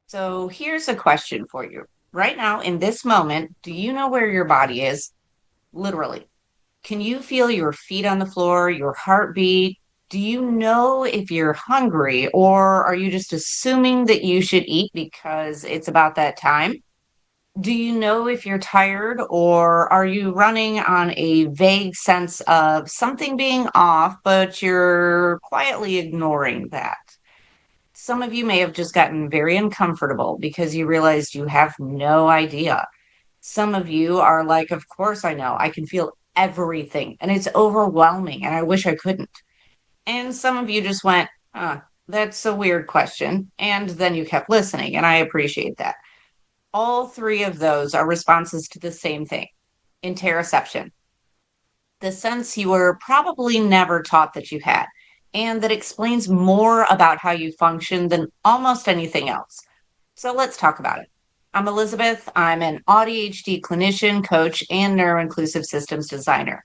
So here's a question for you. Right now, in this moment, do you know where your body is? Literally. Can you feel your feet on the floor, your heartbeat? Do you know if you're hungry, or are you just assuming that you should eat because it's about that time? Do you know if you're tired, or are you running on a vague sense of something being off, but you're quietly ignoring that? Some of you may have just gotten very uncomfortable because you realized you have no idea. Some of you are like, of course I know. I can feel everything and it's overwhelming and I wish I couldn't. And some of you just went, that's a weird question. And then you kept listening, and I appreciate that. All three of those are responses to the same thing, interoception, the sense you were probably never taught that you had, and that explains more about how you function than almost anything else. So let's talk about it. I'm Elizabeth. I'm an ADHD clinician, coach, and neuroinclusive systems designer.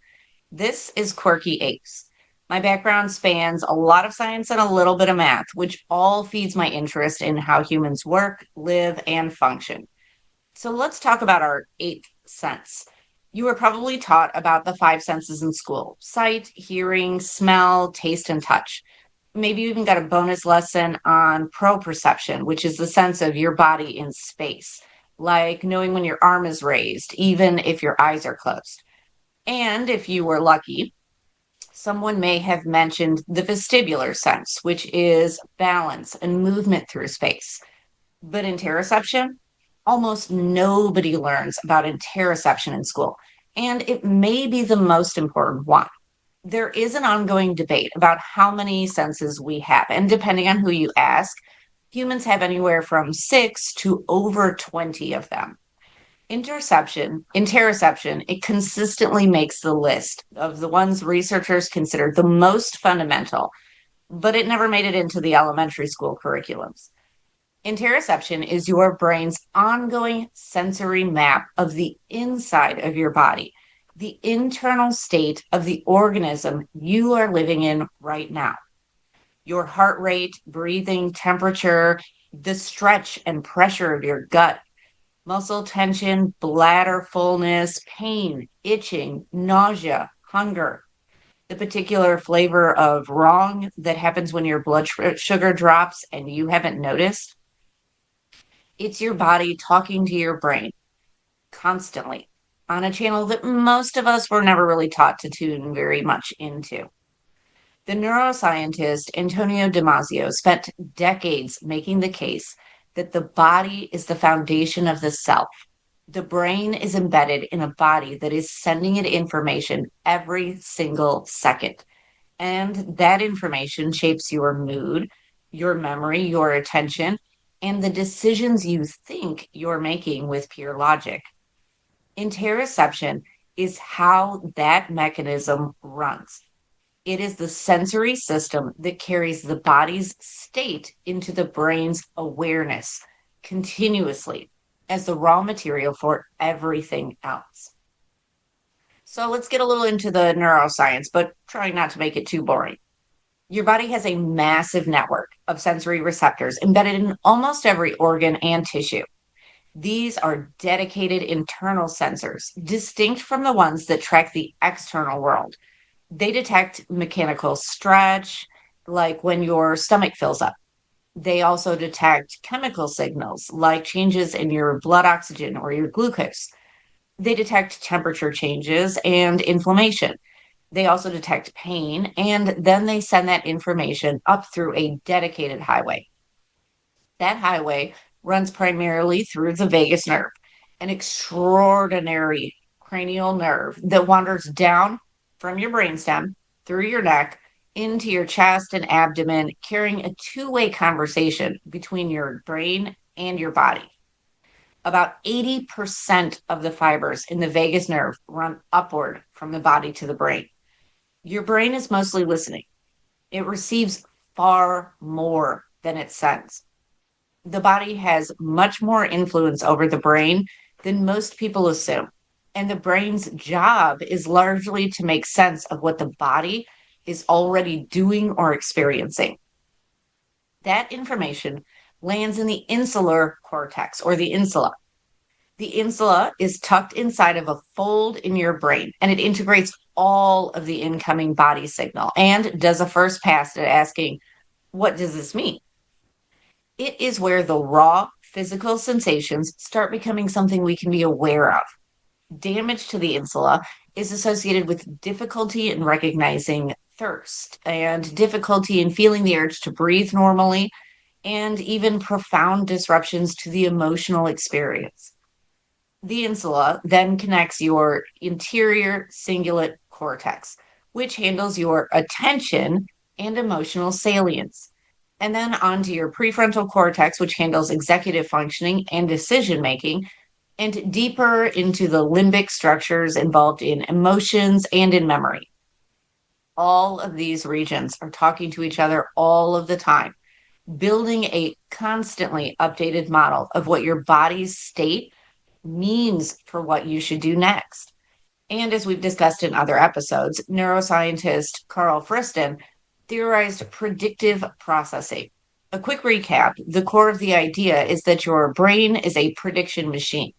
This is Quirky Apes. My background spans a lot of science and a little bit of math, which all feeds my interest in how humans work, live, and function. So let's talk about our eighth sense. You were probably taught about the five senses in school: sight, hearing, smell, taste, and touch. Maybe you even got a bonus lesson on proprioception, which is the sense of your body in space, like knowing when your arm is raised, even if your eyes are closed. And if you were lucky, someone may have mentioned the vestibular sense, which is balance and movement through space. But interoception, almost nobody learns about interoception in school, and it may be the most important one. There is an ongoing debate about how many senses we have, and depending on who you ask, humans have anywhere from six to over 20 of them. Interoception, it consistently makes the list of the ones researchers consider the most fundamental, but it never made it into the elementary school curriculums. Interoception is your brain's ongoing sensory map of the inside of your body, the internal state of the organism you are living in right now. Your heart rate, breathing, temperature, the stretch and pressure of your gut, muscle tension, bladder fullness, pain, itching, nausea, hunger, the particular flavor of wrong that happens when your blood sugar drops and you haven't noticed. It's your body talking to your brain constantly on a channel that most of us were never really taught to tune very much into. The neuroscientist Antonio Damasio spent decades making the case that the body is the foundation of the self. The brain is embedded in a body that is sending it information every single second. And that information shapes your mood, your memory, your attention, and the decisions you think you're making with pure logic. Interoception is how that mechanism runs. It is the sensory system that carries the body's state into the brain's awareness continuously as the raw material for everything else. So let's get a little into the neuroscience, but trying not to make it too boring. Your body has a massive network of sensory receptors embedded in almost every organ and tissue. These are dedicated internal sensors, distinct from the ones that track the external world. They detect mechanical stretch, like when your stomach fills up. They also detect chemical signals, like changes in your blood oxygen or your glucose. They detect temperature changes and inflammation. They also detect pain, and then they send that information up through a dedicated highway. That highway runs primarily through the vagus nerve, an extraordinary cranial nerve that wanders down from your brainstem through your neck into your chest and abdomen, carrying a two-way conversation between your brain and your body. About 80% of the fibers in the vagus nerve run upward from the body to the brain. Your brain is mostly listening. It receives far more than it sends. The body has much more influence over the brain than most people assume. And the brain's job is largely to make sense of what the body is already doing or experiencing. That information lands in the insular cortex or the insula. The insula is tucked inside of a fold in your brain and it integrates all of the incoming body signal and does a first pass at asking, what does this mean? It is where the raw physical sensations start becoming something we can be aware of. Damage to the insula is associated with difficulty in recognizing thirst and difficulty in feeling the urge to breathe normally, and even profound disruptions to the emotional experience. The insula then connects your interior cingulate cortex, which handles your attention and emotional salience, and then onto your prefrontal cortex, which handles executive functioning and decision making, and deeper into the limbic structures involved in emotions and in memory. All of these regions are talking to each other all of the time, building a constantly updated model of what your body's state means for what you should do next. And as we've discussed in other episodes, neuroscientist Carl Friston theorized predictive processing. A quick recap: the core of the idea is that your brain is a prediction machine.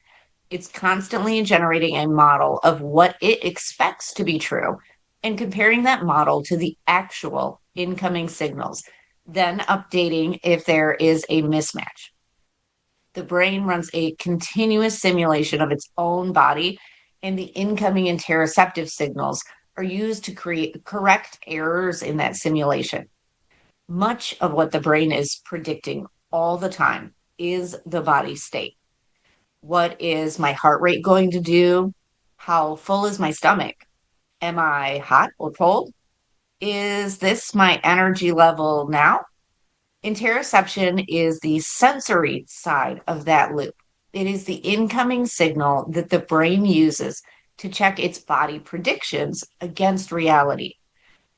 It's constantly generating a model of what it expects to be true and comparing that model to the actual incoming signals, then updating if there is a mismatch. The brain runs a continuous simulation of its own body, and the incoming interoceptive signals are used to correct errors in that simulation. Much of what the brain is predicting all the time is the body state. What is my heart rate going to do? How full is my stomach? Am I hot or cold? Is this my energy level now? Interoception is the sensory side of that loop. It is the incoming signal that the brain uses to check its body predictions against reality.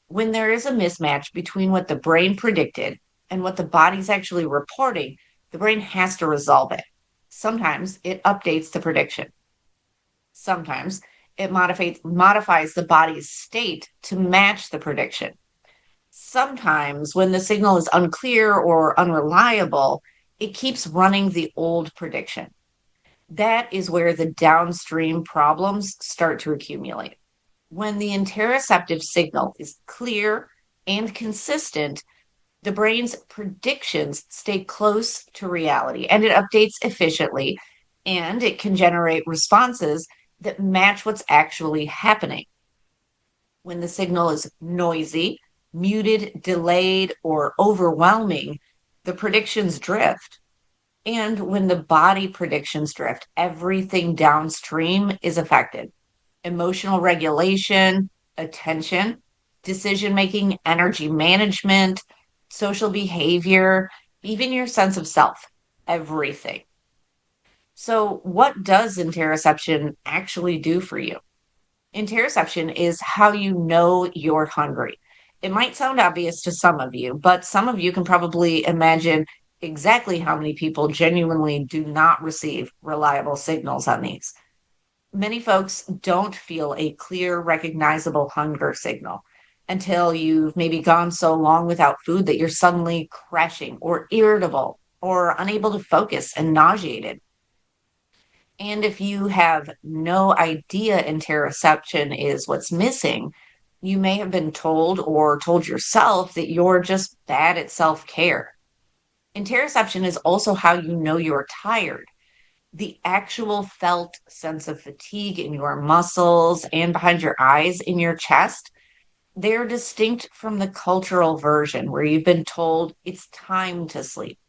When there is a mismatch between what the brain predicted and what the body's actually reporting, the brain has to resolve it. Sometimes it updates the prediction. Sometimes it modifies the body's state to match the prediction. Sometimes, when the signal is unclear or unreliable, it keeps running the old prediction. That is where the downstream problems start to accumulate. When the interoceptive signal is clear and consistent, the brain's predictions stay close to reality and it updates efficiently, and it can generate responses that match what's actually happening. When the signal is noisy, muted, delayed, or overwhelming, the predictions drift. And when the body predictions drift, everything downstream is affected. Emotional regulation, attention, decision making, energy management, social behavior, even your sense of self, everything. So, what does interoception actually do for you? Interoception is how you know you're hungry. It might sound obvious to some of you, but some of you can probably imagine exactly how many people genuinely do not receive reliable signals on these. Many folks don't feel a clear, recognizable hunger signal until you've maybe gone so long without food that you're suddenly crashing or irritable or unable to focus and nauseated. And if you have no idea interoception is what's missing, you may have been told or told yourself that you're just bad at self care. Interoception is also how you know you're tired. The actual felt sense of fatigue in your muscles and behind your eyes in your chest, they're distinct from the cultural version where you've been told it's time to sleep.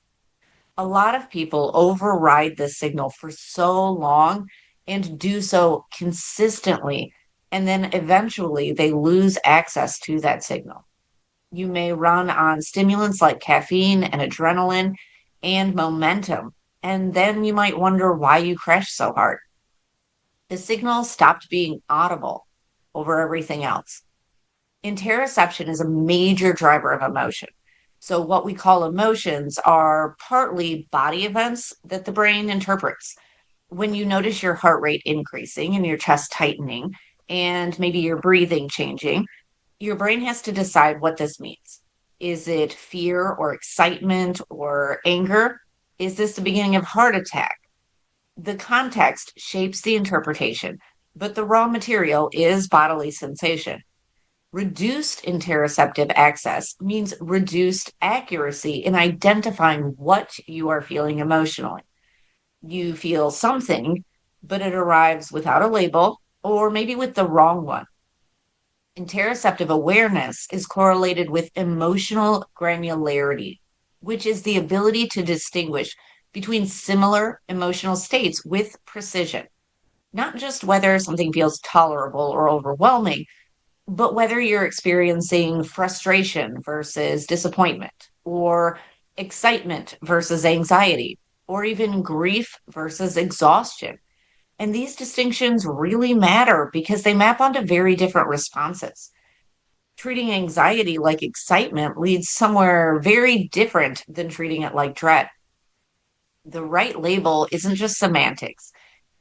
A lot of people override this signal for so long and do so consistently, and then eventually they lose access to that signal. You may run on stimulants like caffeine and adrenaline and momentum, and then you might wonder why you crash so hard. The signal stopped being audible over everything else. Interoception is a major driver of emotion. So, what we call emotions are partly body events that the brain interprets. When you notice your heart rate increasing and your chest tightening, and maybe your breathing changing, your brain has to decide what this means. Is it fear or excitement or anger? Is this the beginning of heart attack? The context shapes the interpretation, but the raw material is bodily sensation. Reduced interoceptive access means reduced accuracy in identifying what you are feeling emotionally. You feel something, but it arrives without a label or maybe with the wrong one. Interoceptive awareness is correlated with emotional granularity, which is the ability to distinguish between similar emotional states with precision, not just whether something feels tolerable or overwhelming, but whether you're experiencing frustration versus disappointment, or excitement versus anxiety, or even grief versus exhaustion. And these distinctions really matter because they map onto very different responses. Treating anxiety like excitement leads somewhere very different than treating it like dread. The right label isn't just semantics.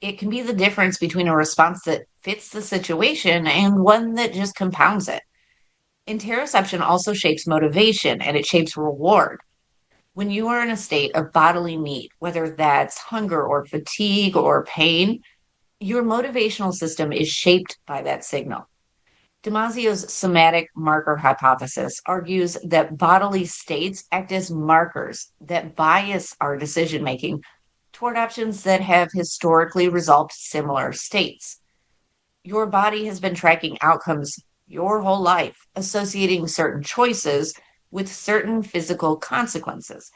It can be the difference between a response that fits the situation and one that just compounds it. Interoception also shapes motivation and it shapes reward. When you are in a state of bodily need, whether that's hunger or fatigue or pain, your motivational system is shaped by that signal. Damasio's somatic marker hypothesis argues that bodily states act as markers that bias our decision making toward options that have historically resolved similar states. Your body has been tracking outcomes your whole life, associating certain choices with certain physical consequences.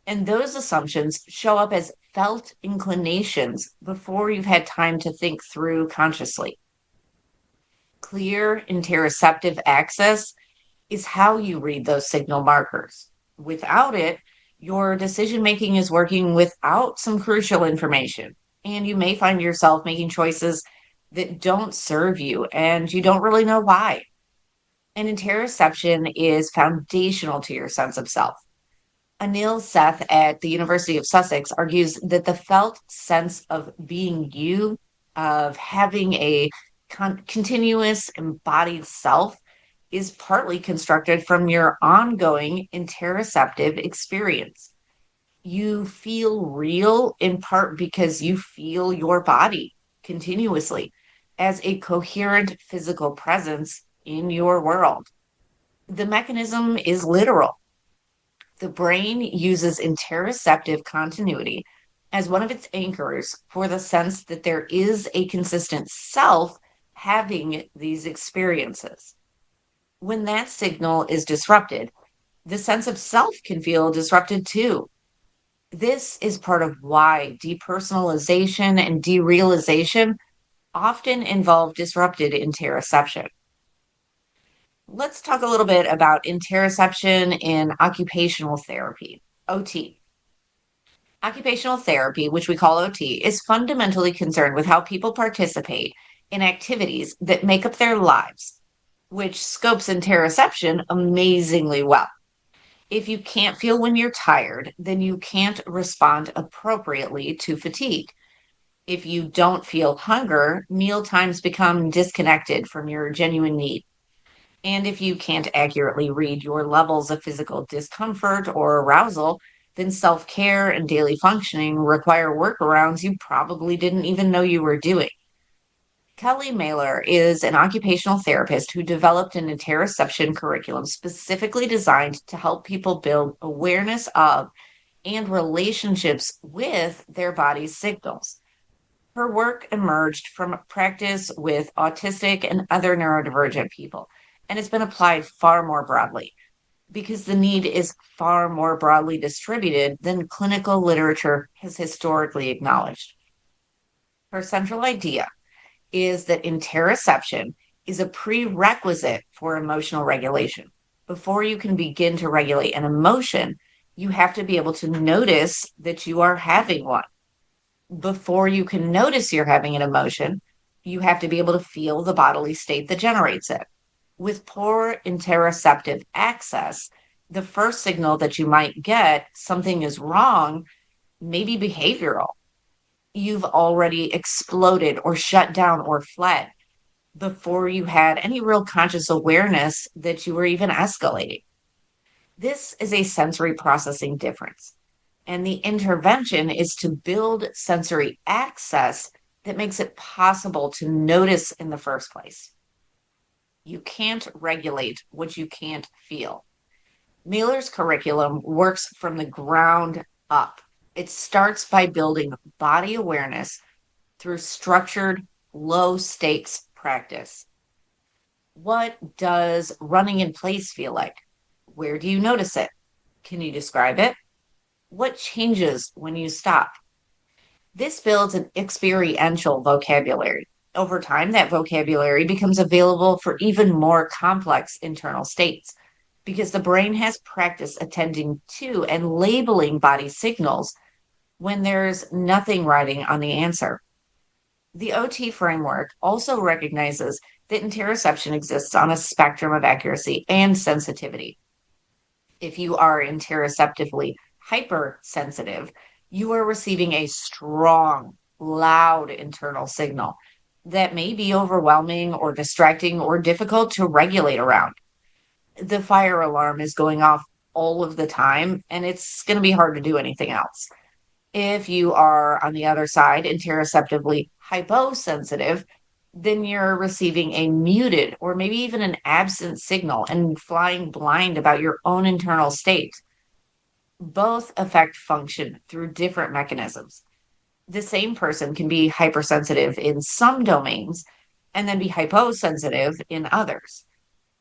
And those assumptions show up as felt inclinations before you've had time to think through consciously. Clear interoceptive access is how you read those signal markers. Without it, your decision making is working without some crucial information, and you may find yourself making choices that don't serve you and you don't really know why. And interoception is foundational to your sense of self. Anil Seth at the University of Sussex argues that the felt sense of being you, of having a continuous embodied self, is partly constructed from your ongoing interoceptive experience. You feel real in part because you feel your body continuously as a coherent physical presence in your world. The mechanism is literal. The brain uses interoceptive continuity as one of its anchors for the sense that there is a consistent self having these experiences. When that signal is disrupted, the sense of self can feel disrupted too. This is part of why depersonalization and derealization often involve disrupted interoception. Let's talk a little bit about interoception in occupational therapy, OT. Occupational therapy, which we call OT, is fundamentally concerned with how people participate in activities that make up their lives, which scopes interoception amazingly well. If you can't feel when you're tired, then you can't respond appropriately to fatigue. If you don't feel hunger, meal times become disconnected from your genuine need. And if you can't accurately read your levels of physical discomfort or arousal, then self care and daily functioning require workarounds you probably didn't even know you were doing. Kelly Mailer is an occupational therapist who developed an interoception curriculum specifically designed to help people build awareness of and relationships with their body's signals. Her work emerged from practice with autistic and other neurodivergent people, and it's been applied far more broadly because the need is far more broadly distributed than clinical literature has historically acknowledged. Her central idea is that interoception is a prerequisite for emotional regulation. Before you can begin to regulate an emotion, you have to be able to notice that you are having one. Before you can notice you're having an emotion, you have to be able to feel the bodily state that generates it. With poor interoceptive access, the first signal that you might get something is wrong may be behavioral. You've already exploded or shut down or fled before you had any real conscious awareness that you were even escalating. This is a sensory processing difference. And the intervention is to build sensory access that makes it possible to notice in the first place. You can't regulate what you can't feel. Mailer's curriculum works from the ground up. It starts by building body awareness through structured, low stakes practice. What does running in place feel like? Where do you notice it? Can you describe it? What changes when you stop? This builds an experiential vocabulary. Over time, that vocabulary becomes available for even more complex internal states because the brain has practice attending to and labeling body signals when there's nothing writing on the answer. The OT framework also recognizes that interoception exists on a spectrum of accuracy and sensitivity. If you are interoceptively hypersensitive, you are receiving a strong, loud internal signal that may be overwhelming or distracting or difficult to regulate around. The fire alarm is going off all of the time, and it's going to be hard to do anything else. If you are on the other side, interoceptively hyposensitive, then you're receiving a muted or maybe even an absent signal and flying blind about your own internal state. Both affect function through different mechanisms. The same person can be hypersensitive in some domains and then be hyposensitive in others.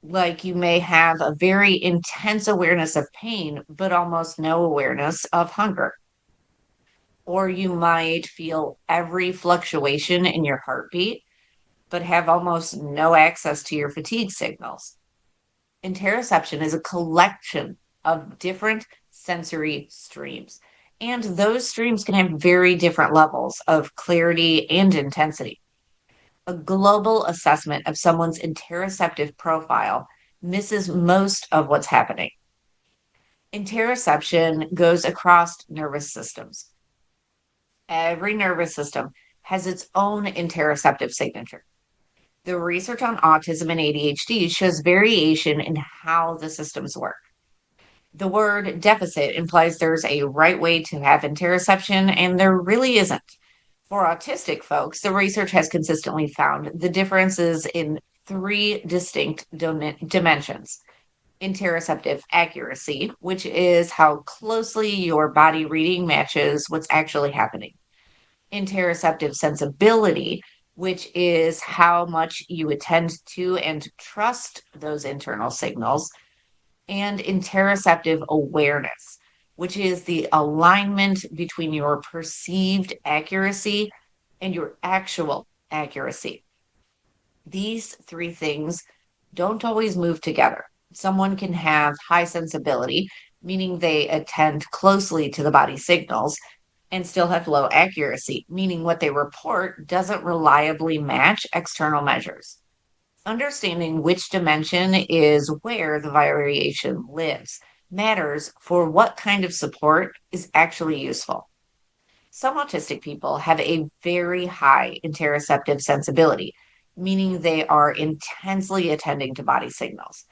Like you may have a very intense awareness of pain, but almost no awareness of hunger. Or you might feel every fluctuation in your heartbeat, but have almost no access to your fatigue signals. Interoception is a collection of different sensory streams, and those streams can have very different levels of clarity and intensity. A global assessment of someone's interoceptive profile misses most of what's happening. Interoception goes across nervous systems. Every nervous system has its own interoceptive signature. The research on autism and ADHD shows variation in how the systems work. The word deficit implies there's a right way to have interoception, and there really isn't. For autistic folks, the research has consistently found the differences in three distinct dimensions: interoceptive accuracy, which is how closely your body reading matches what's actually happening; interoceptive sensibility, which is how much you attend to and trust those internal signals; and interoceptive awareness, which is the alignment between your perceived accuracy and your actual accuracy. These three things don't always move together. Someone can have high sensibility, meaning they attend closely to the body signals, and still have low accuracy, meaning what they report doesn't reliably match external measures. Understanding which dimension is where the variation lives matters for what kind of support is actually useful. Some autistic people have a very high interoceptive sensibility, meaning they are intensely attending to body signals.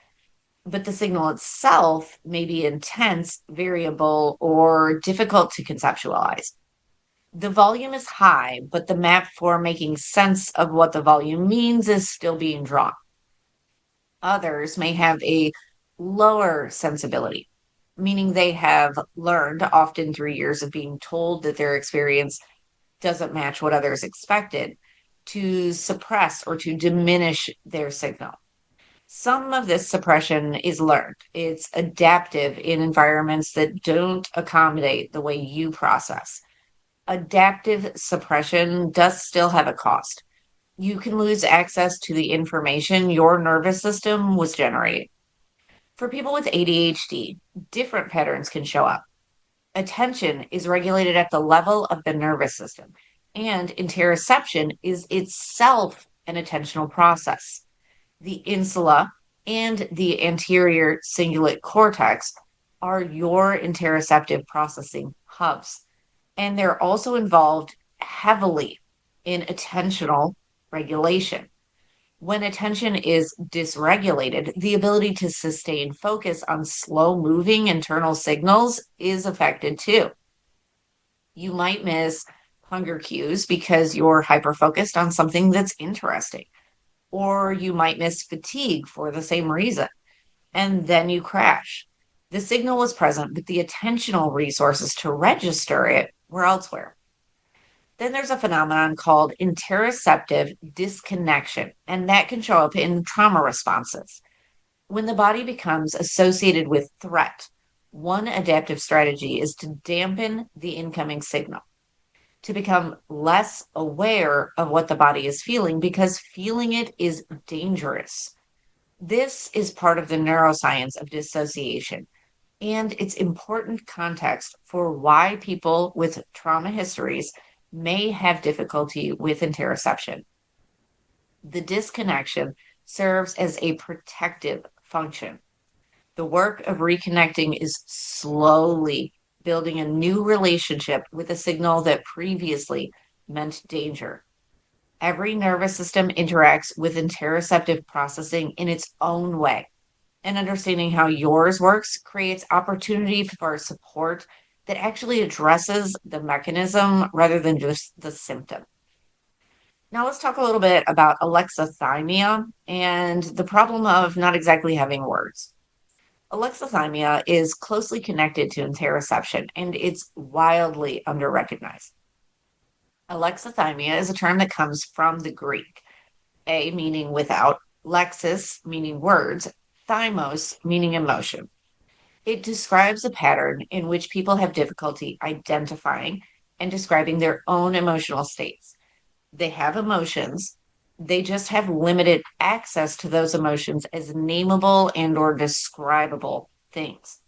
But the signal itself may be intense, variable, or difficult to conceptualize. The volume is high, but the map for making sense of what the volume means is still being drawn. Others may have a lower sensibility, meaning they have learned, often through years of being told that their experience doesn't match what others expected, to suppress or to diminish their signal. Some of this suppression is learned. It's adaptive in environments that don't accommodate the way you process. Adaptive suppression does still have a cost. You can lose access to the information your nervous system was generating. For people with ADHD, different patterns can show up. Attention is regulated at the level of the nervous system, and interoception is itself an attentional process. The insula and the anterior cingulate cortex are your interoceptive processing hubs, and they're also involved heavily in attentional regulation. When attention is dysregulated, the ability to sustain focus on slow moving internal signals is affected too. You might miss hunger cues because you're hyper focused on something that's interesting, or you might miss fatigue for the same reason, and then you crash. The signal was present, but the attentional resources to register it were elsewhere. Then there's a phenomenon called interoceptive disconnection, and that can show up in trauma responses. When the body becomes associated with threat, one adaptive strategy is to dampen the incoming signal, to become less aware of what the body is feeling because feeling it is dangerous. This is part of the neuroscience of dissociation, and it's important context for why people with trauma histories may have difficulty with interoception. The disconnection serves as a protective function. The work of reconnecting is slowly building a new relationship with a signal that previously meant danger. Every nervous system interacts with interoceptive processing in its own way, and understanding how yours works creates opportunity for support that actually addresses the mechanism rather than just the symptom. Now, let's talk a little bit about alexithymia and the problem of not exactly having words. Alexithymia is closely connected to interoception and it's wildly underrecognized. Alexithymia is a term that comes from the Greek, a meaning without, lexis meaning words, thymos meaning emotion. It describes a pattern in which people have difficulty identifying and describing their own emotional states. They have emotions, they just have limited access to those emotions as nameable and or describable things.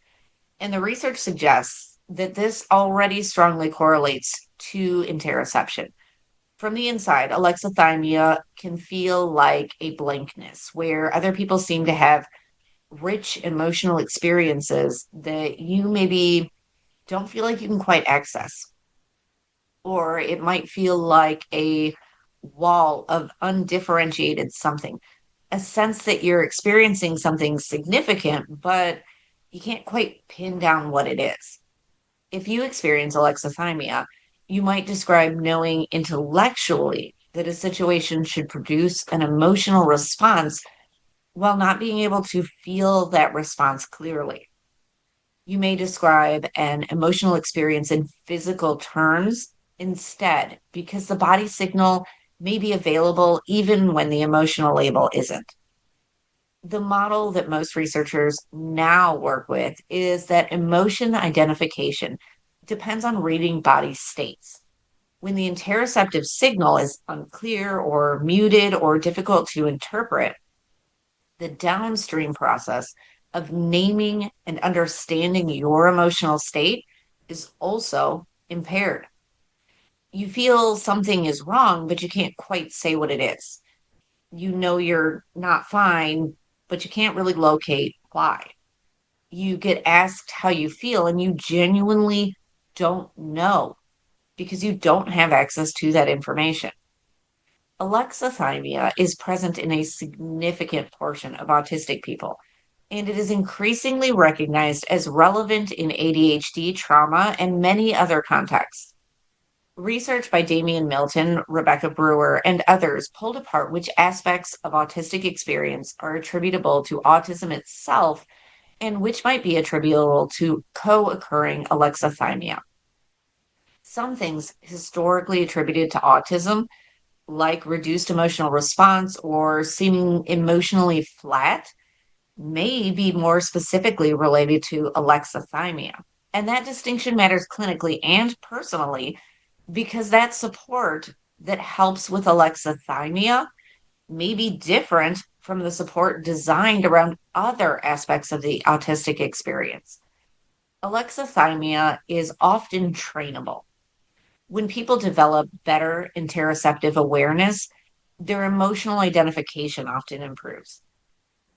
And the research suggests that this already strongly correlates to interoception. From the inside, alexithymia can feel like a blankness where other people seem to have rich emotional experiences that you maybe don't feel like you can quite access. Or it might feel like a wall of undifferentiated something, a sense that you're experiencing something significant, but you can't quite pin down what it is. If you experience alexithymia, you might describe knowing intellectually that a situation should produce an emotional response while not being able to feel that response clearly. You may describe an emotional experience in physical terms instead, because the body signal may be available even when the emotional label isn't. The model that most researchers now work with is that emotion identification depends on reading body states. When the interoceptive signal is unclear or muted or difficult to interpret, the downstream process of naming and understanding your emotional state is also impaired. You feel something is wrong, but you can't quite say what it is. You know you're not fine, but you can't really locate why. You get asked how you feel, and you genuinely don't know because you don't have access to that information. Alexithymia is present in a significant portion of autistic people, and it is increasingly recognized as relevant in ADHD, trauma, and many other contexts. Research by Damian Milton, Rebecca Brewer, and others pulled apart which aspects of autistic experience are attributable to autism itself and which might be attributable to co occurring alexithymia. Some things historically attributed to autism, like reduced emotional response or seeming emotionally flat, may be more specifically related to alexithymia. And that distinction matters clinically and personally because that support that helps with alexithymia may be different from the support designed around other aspects of the autistic experience. Alexithymia is often trainable. When people develop better interoceptive awareness, their emotional identification often improves.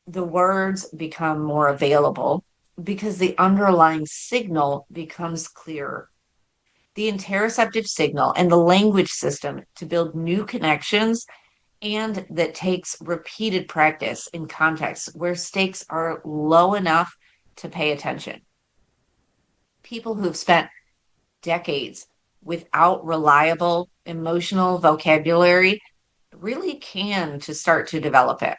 The words become more available because the underlying signal becomes clearer. The interoceptive signal and the language system to build new connections, and that takes repeated practice in contexts where stakes are low enough to pay attention. People who've spent decades without reliable emotional vocabulary really can to start to develop it.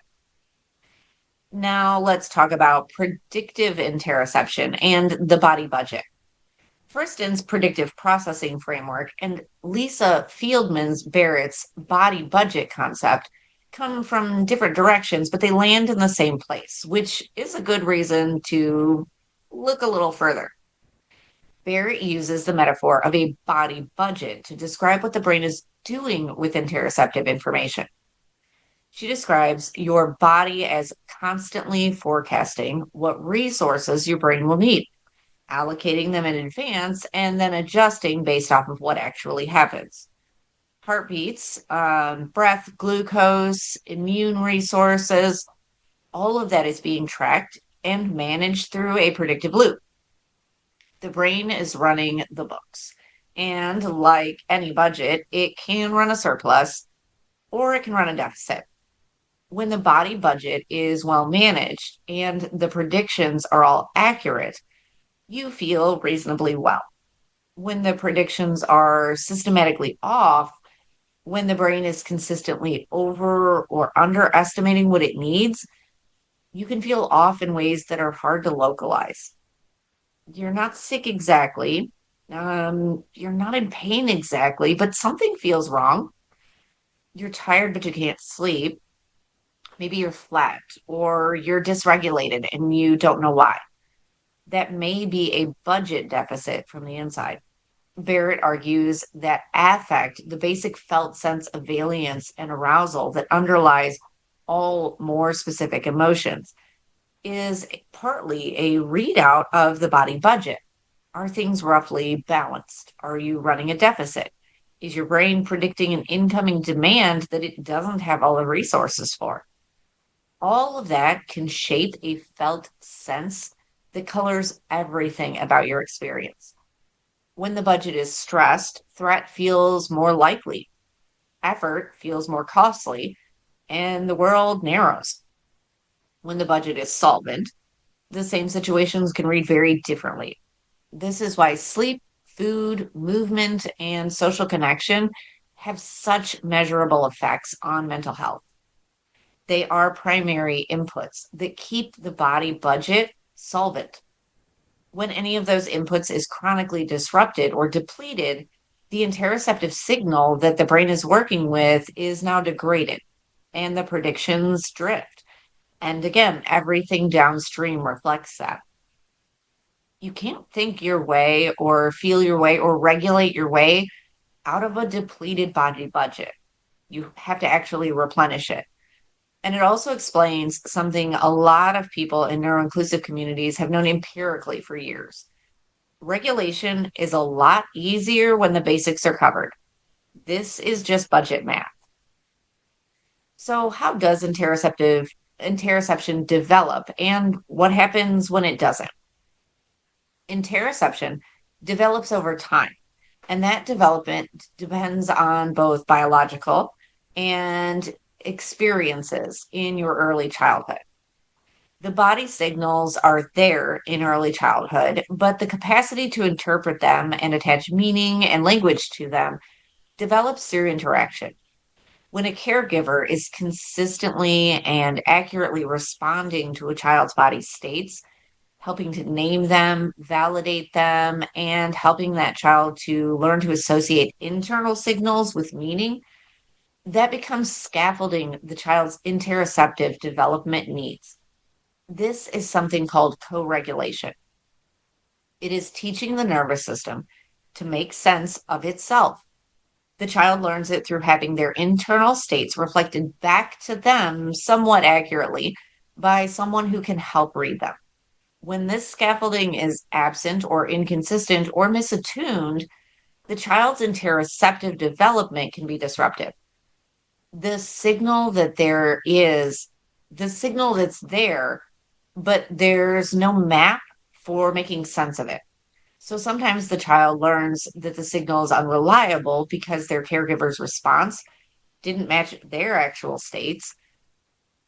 Now let's talk about predictive interoception and the body budget. Friston's predictive processing framework and Lisa Fieldman's Barrett's body budget concept come from different directions, but they land in the same place, which is a good reason to look a little further. Barrett uses the metaphor of a body budget to describe what the brain is doing with interoceptive information. She describes your body as constantly forecasting what resources your brain will need, allocating them in advance, and then adjusting based off of what actually happens. Heartbeats, breath, glucose, immune resources, all of that is being tracked and managed through a predictive loop. The brain is running the books. And like any budget, it can run a surplus or it can run a deficit. When the body budget is well managed and the predictions are all accurate, you feel reasonably well. When the predictions are systematically off, when the brain is consistently over or underestimating what it needs, you can feel off in ways that are hard to localize. You're not sick exactly. You're not in pain exactly, but something feels wrong. You're tired, but you can't sleep. Maybe you're flat or you're dysregulated and you don't know why. That may be a budget deficit from the inside. Barrett argues that affect, the basic felt sense of valiance and arousal that underlies all more specific emotions, is partly a readout of the body budget. Are things roughly balanced? Are you running a deficit? Is your brain predicting an incoming demand that it doesn't have all the resources for? All of that can shape a felt sense that colors everything about your experience. When the budget is stressed, threat feels more likely, effort feels more costly, and the world narrows. When the budget is solvent, the same situations can read very differently. This is why sleep, food, movement, and social connection have such measurable effects on mental health. They are primary inputs that keep the body budget solvent. When any of those inputs is chronically disrupted or depleted, the interoceptive signal that the brain is working with is now degraded and the predictions drift. And again, everything downstream reflects that. You can't think your way or feel your way or regulate your way out of a depleted body budget. You have to actually replenish it. And it also explains something a lot of people in neuroinclusive communities have known empirically for years. Regulation is a lot easier when the basics are covered. This is just budget math. So, how does interoception develop and what happens when it doesn't? Interoception develops over time, and that development depends on both biological and experiences in your early childhood. The body signals are there in early childhood, but the capacity to interpret them and attach meaning and language to them develops through interaction. When a caregiver is consistently and accurately responding to a child's body states, helping to name them, validate them, and helping that child to learn to associate internal signals with meaning, that becomes scaffolding the child's interoceptive development needs. This is something called co regulation. It is teaching the nervous system to make sense of itself. The child learns it through having their internal states reflected back to them somewhat accurately by someone who can help read them. When this scaffolding is absent or inconsistent or misattuned, the child's interoceptive development can be disrupted. The signal that there is, the signal that's there, but there's no map for making sense of it. So sometimes the child learns that the signal is unreliable because their caregiver's response didn't match their actual states.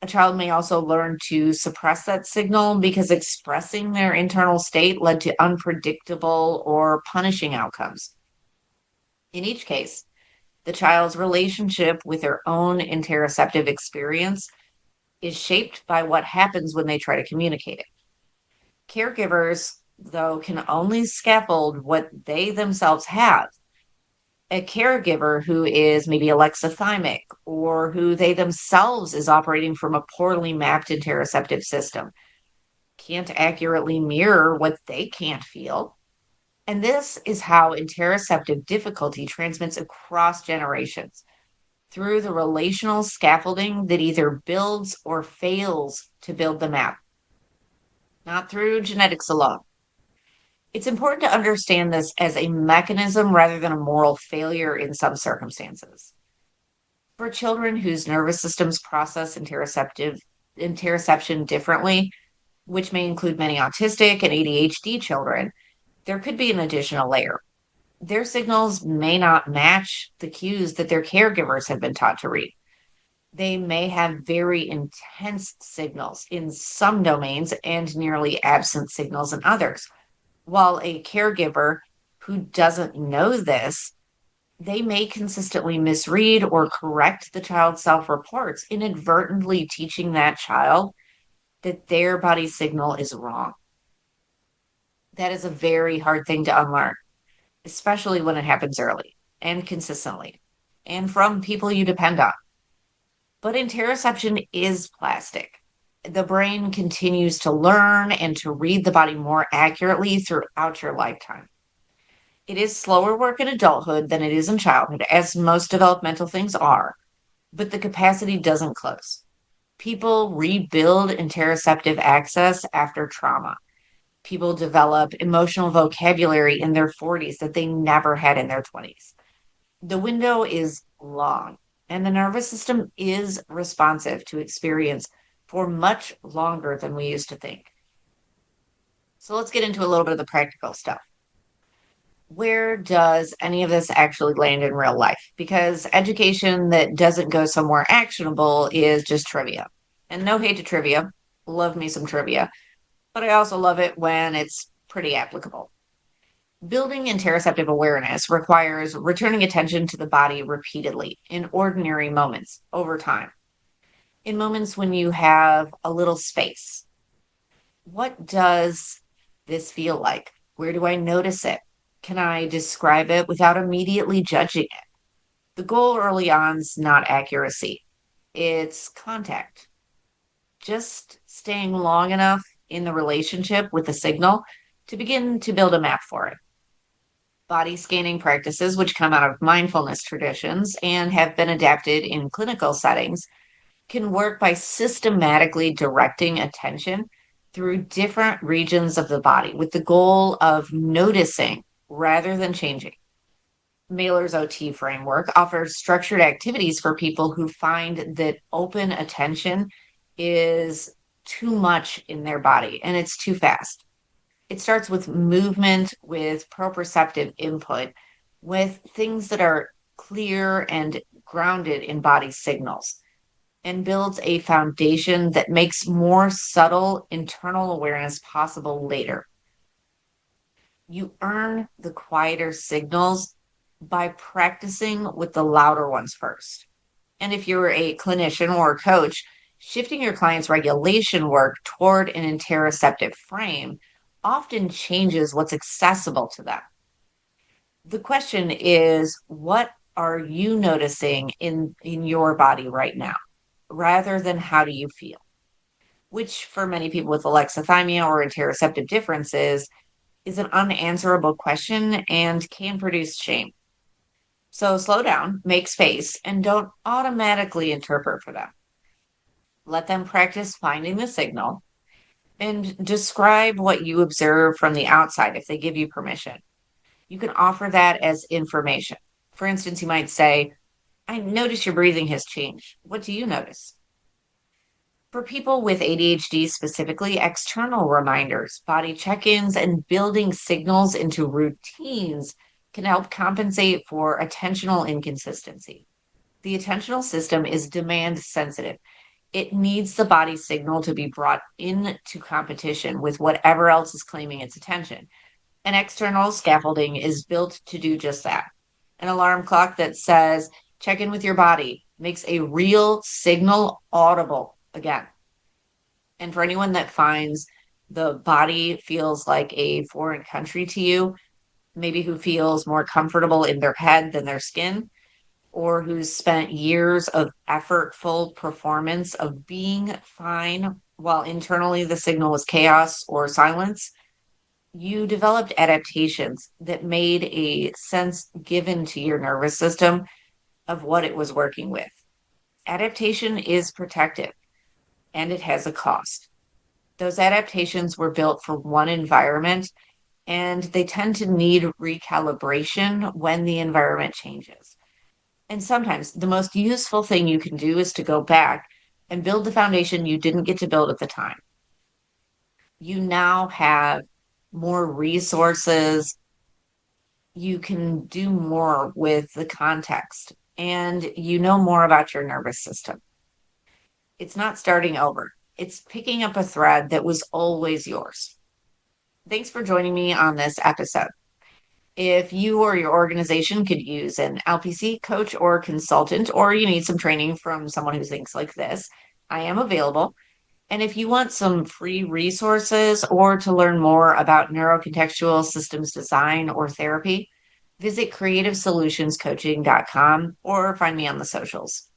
A child may also learn to suppress that signal because expressing their internal state led to unpredictable or punishing outcomes. In each case, the child's relationship with their own interoceptive experience is shaped by what happens when they try to communicate it. Caregivers, though, can only scaffold what they themselves have. A caregiver who is maybe alexithymic or who they themselves is operating from a poorly mapped interoceptive system can't accurately mirror what they can't feel. And this is how interoceptive difficulty transmits across generations through the relational scaffolding that either builds or fails to build the map, not through genetics alone. It's important to understand this as a mechanism rather than a moral failure in some circumstances. For children whose nervous systems process interoception differently, which may include many autistic and ADHD children, there could be an additional layer. Their signals may not match the cues that their caregivers have been taught to read. They may have very intense signals in some domains and nearly absent signals in others. While a caregiver who doesn't know this, they may consistently misread or correct the child's self reports, inadvertently teaching that child that their body signal is wrong. That is a very hard thing to unlearn, especially when it happens early and consistently and from people you depend on. But interoception is plastic. The brain continues to learn and to read the body more accurately throughout your lifetime. It is slower work in adulthood than it is in childhood, as most developmental things are, but the capacity doesn't close. People rebuild interoceptive access after trauma. People develop emotional vocabulary in their 40s that they never had in their 20s. The window is long, and the nervous system is responsive to experience for much longer than we used to think. So let's get into a little bit of the practical stuff. Where does any of this actually land in real life? Because education that doesn't go somewhere actionable is just trivia. And no hate to trivia. Love me some trivia. But I also love it when it's pretty applicable. Building interoceptive awareness requires returning attention to the body repeatedly in ordinary moments over time. In moments when you have a little space. What does this feel like? Where do I notice it? Can I describe it without immediately judging it? The goal early on is not accuracy, it's contact. Just staying long enough in the relationship with the signal to begin to build a map for it. Body scanning practices, which come out of mindfulness traditions and have been adapted in clinical settings, can work by systematically directing attention through different regions of the body with the goal of noticing rather than changing. Mailer's OT framework offers structured activities for people who find that open attention is too much in their body and it's too fast. It starts with movement, with proprioceptive input, with things that are clear and grounded in body signals, and builds a foundation that makes more subtle internal awareness possible later. You earn the quieter signals by practicing with the louder ones first. And if you're a clinician or a coach, shifting your client's regulation work toward an interoceptive frame often changes what's accessible to them. The question is, what are you noticing in your body right now, rather than how do you feel? Which for many people with alexithymia or interoceptive differences is an unanswerable question and can produce shame. So slow down, make space, and don't automatically interpret for them. Let them practice finding the signal and describe what you observe from the outside if they give you permission. You can offer that as information. For instance, you might say, I notice your breathing has changed. What do you notice? For people with ADHD specifically, external reminders, body check ins, and building signals into routines can help compensate for attentional inconsistency. The attentional system is demand sensitive. It needs the body signal to be brought into competition with whatever else is claiming its attention. And external scaffolding is built to do just that. An alarm clock that says, check in with your body, makes a real signal audible again. And for anyone that finds the body feels like a foreign country to you, maybe who feels more comfortable in their head than their skin, or who's spent years of effortful performance of being fine while internally the signal was chaos or silence, you developed adaptations that made a sense given to your nervous system of what it was working with. Adaptation is protective and it has a cost. Those adaptations were built for one environment and they tend to need recalibration when the environment changes. And sometimes the most useful thing you can do is to go back and build the foundation you didn't get to build at the time. You now have more resources. You can do more with the context and you know more about your nervous system. It's not starting over, it's picking up a thread that was always yours. Thanks for joining me on this episode. If you or your organization could use an LPC coach or consultant, or you need some training from someone who thinks like this, I am available. And if you want some free resources or to learn more about neurocontextual systems design or therapy, visit creativesolutionscoaching.com or find me on the socials.